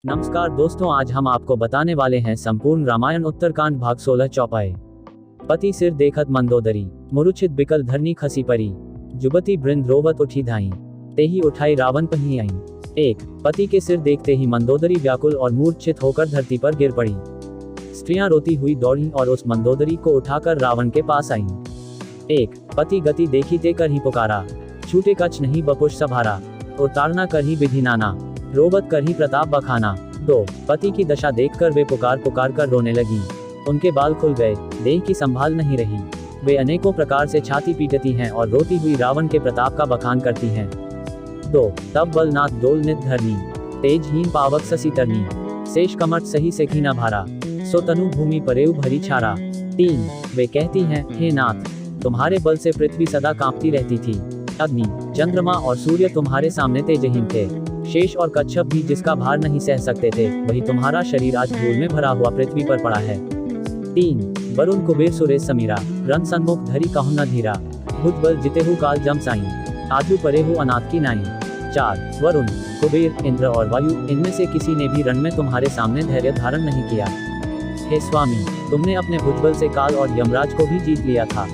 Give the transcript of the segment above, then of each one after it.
नमस्कार दोस्तों, आज हम आपको बताने वाले हैं संपूर्ण रामायण उत्तरकांड भाग 16 चौपाई। पति सिर देखत मंदोदरी, मुरुचित बिकल धरनी खसी परी, जुबती बृंद रोवत उठी धाई, तेही उठाई रावण पही आई। 1। पति के सिर देखते ही मंदोदरी व्याकुल और मूर्छित होकर धरती पर गिर पड़ी। स्त्रियां रोती हुई दौड़ी और उस मंदोदरी को उठाकर रावण के पास आईं। 1। पति गति देखी ते कर ही पुकारा, छूटे कछ नहीं बपुष सभारा, उतारना कर ही विधि नाना, रोबत कर ही प्रताप बखाना। 2। पति की दशा देखकर वे पुकार पुकार कर रोने लगी। उनके बाल खुल गए, देह की संभाल नहीं रही। वे अनेकों प्रकार से छाती पीटती हैं और रोती हुई रावण के प्रताप का बखान करती हैं। 2। तब बलनाथ डोल नित धरनी, तेजहीन पावक ससी तरनी, शेष कमठ सही से खीना भारा, सो तनु भूमि परेउ भरी छारा। 3। वे कहती हैं, हे नाथ, तुम्हारे बल से पृथ्वी सदा कांपती रहती थी। अग्नि, चंद्रमा और सूर्य तुम्हारे सामने तेजहीन थे। शेष और कच्छप भी जिसका भार नहीं सह सकते थे, वही तुम्हारा शरीर आज धूल में भरा हुआ पृथ्वी पर पड़ा है। 3। वरुण कुबेर सुरेश समीरा, रन सन्मुख धरी कहु न धीरा, भुज बल जितेहु काल जम साई, आजू परेहु अनाथ की नाई। 4। वरुण, कुबेर, इंद्र और वायु, इनमें से किसी ने भी रण में तुम्हारे सामने धैर्य धारण नहीं किया। हे स्वामी, तुमने अपने भुजबल से काल और यमराज को भी जीत लिया था,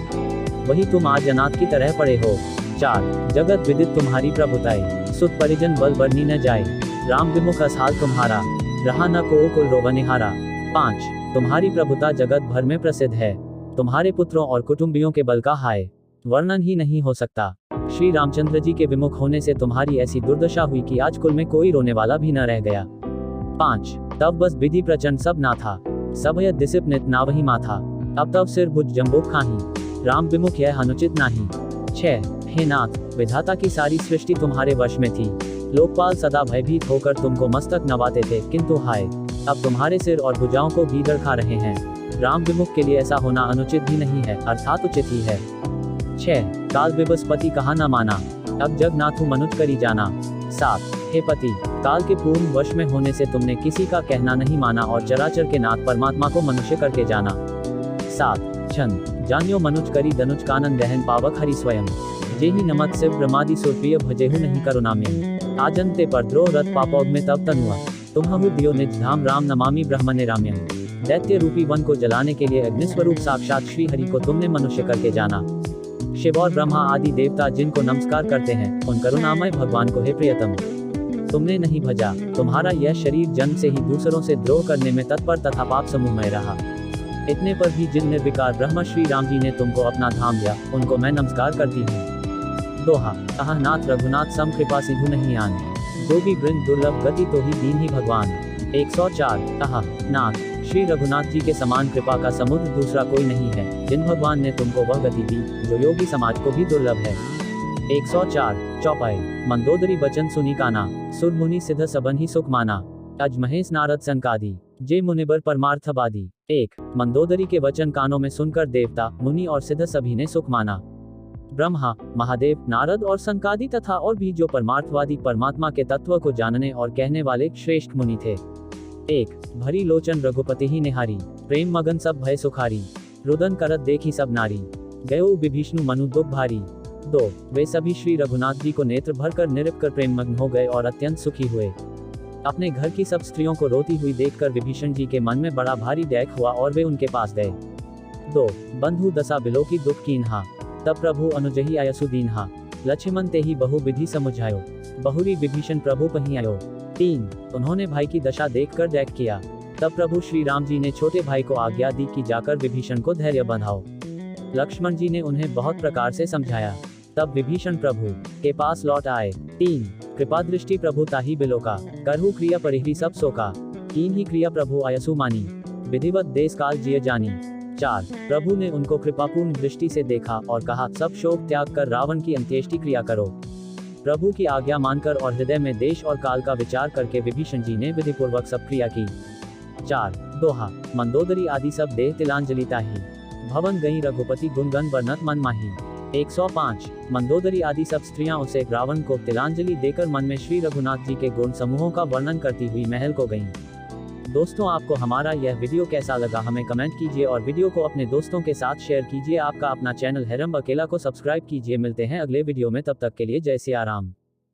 वही तुम आज अनाथ की तरह पड़े हो। 4। जगत विदित तुम्हारी प्रभुताई, सुत परिजन बल बरनी न जाए, राम विमुख असहाल तुम्हारा, रहा न को कुल रोवनिहारा। 5। तुम्हारी प्रभुता जगत भर में प्रसिद्ध है, तुम्हारे पुत्रों और कुटुंबियों के बल का हाय वर्णन ही नहीं हो सकता। श्री रामचंद्र जी के विमुख होने से तुम्हारी ऐसी दुर्दशा हुई कि आज कुल में कोई रोने वाला भी न रह गया। 5। तब बस विधि प्रचंड सब ना था, सब यह दिसिप नित ना वही माथा, अब तब सिर भुज जम्बुक खाही, राम विमुख यह अनुचित नाही। 6। हे नाथ, विधाता की सारी सृष्टि तुम्हारे वश में थी, लोकपाल सदा भयभीत होकर तुमको मस्तक नवाते थे, किंतु हाय, अब तुम्हारे सिर और भुजाओं को गीदड़ खा रहे हैं। राम विमुख के लिए ऐसा होना अनुचित भी नहीं है, अर्थात उचित ही है। 6। काल विबस्पति कहा न माना, अब जग नाथु मनुज करी जाना। 7। हे पति, काल के पूर्ण वश में होने से तुमने किसी का कहना नहीं माना और चराचर के नाथ परमात्मा को मनुष्य करके जाना। 7। छंद, जान्यो मनुज करी दनुज कानन रहन पावक हरि स्वयं, जेहि नमत शिव ब्रह्मादि सुरप्रिय भजेहु नहीं करुणाम्यं, आजन्ते पर द्रोह रत पापौग में तब तनुआ, तुम्हु दियो निज धाम राम नमामि ब्रह्म निराम्यं। दैत्य रूपी वन को जलाने के लिए अग्निस्वरूप साक्षात श्री हरि को तुमने मनुष्य करके जाना। शिव और ब्रह्मा आदि देवता जिनको नमस्कार करते हैं, उन करुणामय भगवान को हे प्रियतम तुमने नहीं भजा। तुम्हारा यह शरीर जन्म से ही दूसरों से द्रोह करने में तत्पर तथा पाप समूहमय रहा। इतने पर भी जिन निर्विकार ब्रह्म श्री राम जी ने तुमको अपना धाम दिया, उनको मैं नमस्कार करती हूँ। दोहा, कहा नाथ रघुनाथ सम कृपा सिंधु नहीं आन, जो भी वृंद दुर्लभ गति तो ही दीन ही भगवान। 104। कहा नाथ, श्री रघुनाथ जी के समान कृपा का समुद्र दूसरा कोई नहीं है, जिन भगवान ने तुमको वह गति दी जो योगी समाज को भी दुर्लभ है। 104। चौपाई। मंदोदरी बचन सुनी काना, सुर मुनि सिद्ध सबन ही सुख माना, अज महेश नारद संकादी, जे मुनिबर परमार्थवादी। 1। मंदोदरी के वचन कानों में सुनकर देवता, मुनि और सिद्ध सभी ने सुख माना। ब्रह्मा, महादेव, नारद और संकादी तथा और भी जो परमार्थवादी परमात्मा के तत्व को जानने और कहने वाले श्रेष्ठ मुनि थे। 1। भरी लोचन रघुपति ही निहारी, प्रेम मगन सब भय सुखारी, रुदन करत देखी सब नारी, गयो विभीषण मनु दुख भारी। 2। वे सभी श्री रघुनाथ जी को नेत्र भरकर निरप कर प्रेम मग्न हो गए और अत्यंत सुखी हुए। अपने घर की सब स्त्रियों को रोती हुई देखकर विभीषण जी के मन में बड़ा भारी दैख हुआ और वे उनके पास गए। 2। बंधु दशा बिलो की दुख कीन्हा, तब प्रभु अनुजही आयसु दीन्हा, लक्ष्मण ते ही बहु विधि समुझायो, बहुरी विभीषण प्रभु पही आयो। 3। उन्होंने भाई की दशा देखकर दैख किया, तब प्रभु श्री राम जी ने छोटे भाई को आज्ञा दी कि जाकर विभीषण को धैर्य बंधाओ। लक्ष्मण जी ने उन्हें बहुत प्रकार से समझाया, तब विभीषण प्रभु के पास लौट आए। 3। कृपा दृष्टि प्रभु ताही बिलोका, करहु क्रिया परिहरी सब सोका, कीन ही क्रिया प्रभु आयसु मानी, विधिवत देश काल जिय जानी। 4। प्रभु ने उनको कृपापूर्ण दृष्टि से देखा और कहा, सब शोक त्याग कर रावण की अंत्येष्टि क्रिया करो। प्रभु की आज्ञा मानकर और हृदय में देश और काल का विचार करके विभीषण जी ने विधिपूर्वक सब क्रिया की। 4। दोहा, मंदोदरी आदि सब देह तिलांजलि ताही, भवन गई रघुपति गुणगन वर्णत मन माही। 105। मंदोदरी आदि सब स्त्रियां उसे रावण को तिलांजलि देकर मन में श्री रघुनाथ जी के गुण समूहों का वर्णन करती हुई महल को गईं। दोस्तों, आपको हमारा यह वीडियो कैसा लगा हमें कमेंट कीजिए और वीडियो को अपने दोस्तों के साथ शेयर कीजिए। आपका अपना चैनल हेरम अकेला को सब्सक्राइब कीजिए। मिलते हैं अगले वीडियो में, तब तक के लिए जय सिया राम।